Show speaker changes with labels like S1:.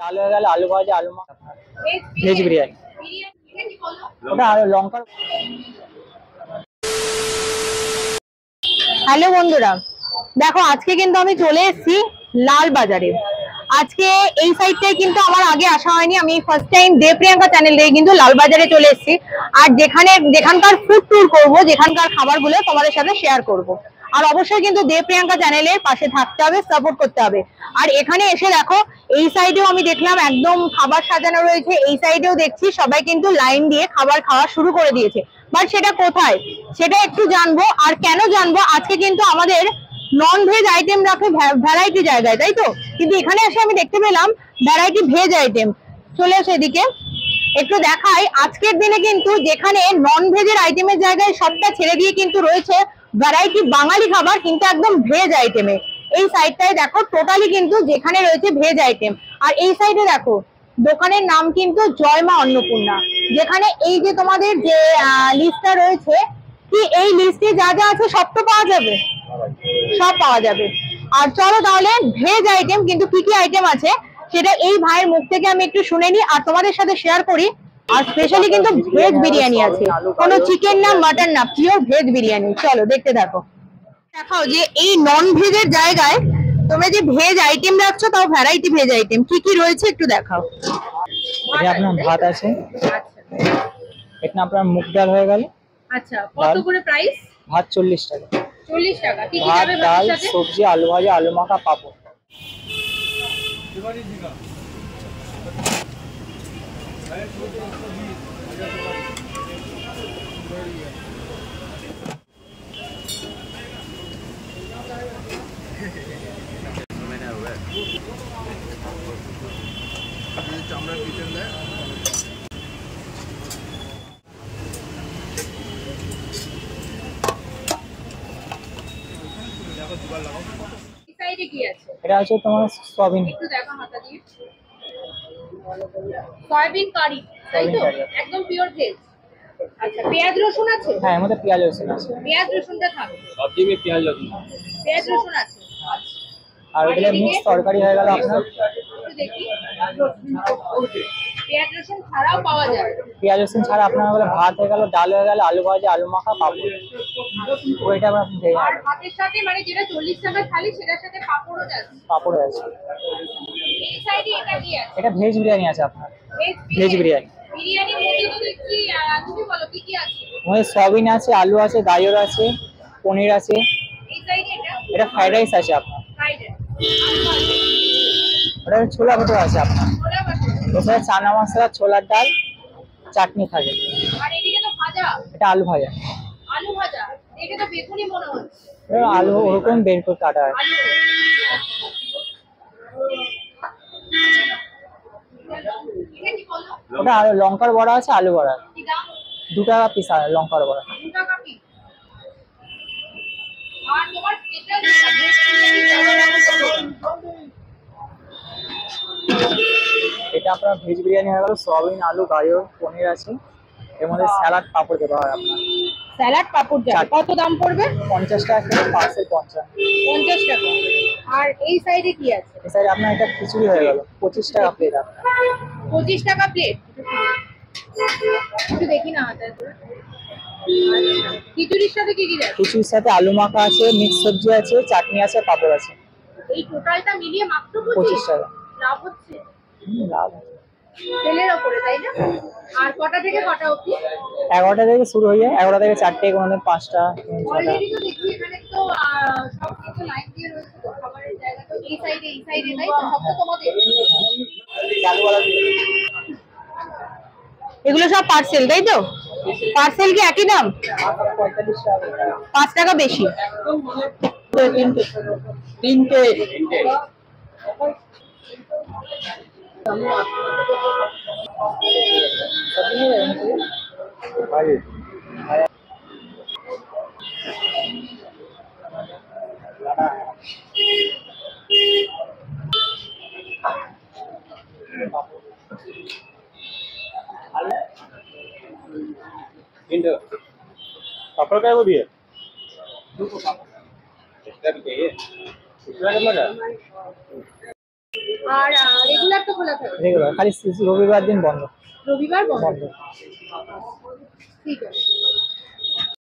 S1: ডাল হয়ে গেল, আলু ভাজা, আলু মাখা, ভেজ বিরিয়ানি, ওটা আর লঙ্কা।
S2: হ্যালো বন্ধুরা, দেখো আজকে কিন্তু আমি চলে এসেছি লাল বাজারে। আজকে এই সাইডটায় কিন্তু আমার আগে আসা হয়নি, আমি ফার্স্ট টাইম দেবপ্রিয়াঙ্কা চ্যানেল দিয়ে কিন্তু লাল বাজারে চলে এসেছি। আর যেখানকার ফুড ট্যুর করবো, যেখানকার খাবারগুলো তোমাদের সাথে শেয়ার করব। আর অবশ্যই কিন্তু দেবপ্রিয়াঙ্কা চ্যানেলের পাশে থাকতে হবে, সাপোর্ট করতে হবে। আর এখানে এসে দেখো এই সাইডেও আমি দেখলাম একদম খাবার সাজানো রয়েছে, এই সাইডেও দেখছি সবাই কিন্তু লাইন দিয়ে খাবার খাওয়া শুরু করে দিয়েছে। বাট সেটা কোথায় সেটা একটু জানবো। আর কেন জানবো, আজকে কিন্তু আমাদের নন ভেজ আইটেম রাখে ভ্যারাইটি জায়গায়, তাই তো? কিন্তু এখানে এসে আমি দেখতে পেলাম ভ্যারাইটি ভেজ আইটেম। চলে এসে এদিকে একটু দেখাই। আজকের দিনে কিন্তু যেখানে নন ভেজের আইটেমের জায়গায় সবটা ছেড়ে দিয়ে কিন্তু রয়েছে ভ্যারাইটি বাঙালি খাবার, কিন্তু একদম ভেজ আইটেমে। এই সাইডটায় দেখো টোটালি কিন্তু যেখানে রয়েছে ভেজ আইটেম। আর এই সাইডে দেখো দোকানের নাম কিন্তু জয় মা অন্নপূর্ণা। যেখানে এই যে তোমাদের যে লিস্টটা রয়েছে, কি এই লিস্টে যা যা আছে সব তো পাওয়া যাবে, সব পাওয়া যাবে। আর চলো তাহলে ভেজ আইটেম কিন্তু কি কি আইটেম আছে সেটা এই ভাইয়ের মুখ থেকে আমি একটু শুনে নিই আর তোমাদের সাথে শেয়ার করি। আর স্পেশালি কিন্তু ভেজ বিরিয়ানি আছে, কোনো চিকেন না মাটন না, পিওর ভেজ বিরিয়ানি। চলো দেখতে থাকো। দেখাও যে এই নন ভেজের জায়গায় তোমরা যে ভেজ আইটেম রাখছো, তাও ভ্যারাইটি ভেজ আইটেম কি কি রয়েছে একটু দেখাও।
S1: এটা আপনার ভাত আছে, এটা আপনার মুগ ডাল হয়ে গেল।
S2: আচ্ছা, কত করে প্রাইস?
S1: ভাত 40 টাকা।
S2: 40 টাকা। কি কি
S1: ভাত,
S2: যাবে
S1: ডাল,
S2: ভাতের সাথে?
S1: সবজি, আলু ভাজা, আলু মাখা, পাপড়।
S2: এই সাইডে কি আছে?
S1: এটা হচ্ছে তোমার সয়াবিন।
S2: একটু দেখো হাতা দিয়ে। সয়াবিন কারি, তাই তো? একদম পিওর ভেজ। আচ্ছা, পেঁয়াজ রসুন আছে?
S1: হ্যাঁ, এর মধ্যে পেঁয়াজ রসুন আছে।
S2: পেঁয়াজ রসুনটা থাকবে।
S1: সবজি মে পেঁয়াজ রসুন।
S2: পেঁয়াজ রসুন আছে। আচ্ছা,
S1: আর এগুলো মিক্স তরকারি হয়ে গেল আপনার।
S2: একটু দেখি। পেঁয়াজ রসুন ছাড়াও পাওয়া যায়?
S1: পেঁয়াজ রসুন ছাড়া আপনার হলো ভাত হয়ে গেল, ডাল হয়ে গেল, আলু ভাজা, আলু মাখা, পাপড়। ওইটা আমরা
S2: আর ভাতের সাথে মানে যেটা 40 টাকা থালি, সেটার সাথে পাপড়ও আছে?
S1: পাপড় আছে।
S2: এই সাইডে এটা কি আছে?
S1: এটা ভেজ বিরিয়ানি আছে আপনার। ভেজ বিরিয়ানি।
S2: বিরিয়ানির মধ্যে তো দেখছি, তুমি বলো কি কি আছে?
S1: ওই সয়াবিন আছে, আলু আছে, গাজর আছে, পনির আছে।
S2: এই সাইডে
S1: এটা ফ্রাইড রাইস আছে আপনার।
S2: Fried rice.
S1: ওটা ছোলা ভুটো আছে আপনার।
S2: ছোলা বাটা।
S1: ওখানে চানা মশলা, ছোলার ডাল, চাটনি থাকে।
S2: আর এদিকে তো ভাজা।
S1: এটা আলু ভাজা।
S2: আলু ভাজা, দেখে তো বেগুনি মনে হচ্ছে।
S1: আলু ওরকম বের করে কাটা আছে। ওটা আর লঙ্কার বড়া আছে, আলু বড়া। 2 টাকা পিস আর লঙ্কার বড়া।
S2: 2 টাকা পিস। আর তোমার স্পেশাল
S1: এটা আপনার ভেজ বিরিয়ানি হয়ে গেল। সয়াবিন, আলু, গাজর, পনির আছে। এর মধ্যে স্যালাড পাপড় দেওয়া হয় আপনার।
S2: স্যালাড পাপড় যাবে। কত দাম পড়বে?
S1: 50 টাকা করে পার্সেল 50।
S2: 50 টাকা। আর এই সাইডে কি আছে?
S1: এই সাইডে আপনার এটা খিচুড়ি হয়ে গেল, 25 টাকা প্লেট আপনার।
S2: 25 টাকা প্লেট। একটু দেখি না হাতে করে। আচ্ছা, খিচুড়ির সাথে কি কি যাবে?
S1: খিচুড়ির সাথে আলু মাখা আছে, মিক্স সবজি আছে, চাটনি আছে, পাপড় আছে।
S2: এই টোটালটা মিলিয়ে মাত্র
S1: 25 টাকা।
S2: লাভ হচ্ছে?
S1: লাভ আছে।
S2: তেলের ওপরে, তাই না? আর কটা থেকে কটা অবধি?
S1: 11টা থেকে শুরু হয়ে যায়, 11টা থেকে 4টে, কোনোদিন 5টা, 6টা।
S2: অলরেডি তো দেখছি এখানে তো সব কিছু লাইন দিয়ে রয়েছে তো খাবারের জায়গা, তো এই সাইডে তাই তো? সব তো তোমাদের? এগুলো সব পার্সেল, তাই তো? পার্সেল কি একই দাম?
S1: 45 টাকা।
S2: 5 টাকা বেশি।
S1: তিনটে। पापड़ क्या है वो भी है? एक्स्ट्रा भी चाहिए। एक्स्ट्रा कितना का?
S2: আর রেগুলার তো খোলা থাকে?
S1: রেগুলার, খালি রবিবার দিন বন্ধ।
S2: রবিবার বন্ধ।
S1: বন্ধ।
S2: ঠিক আছে।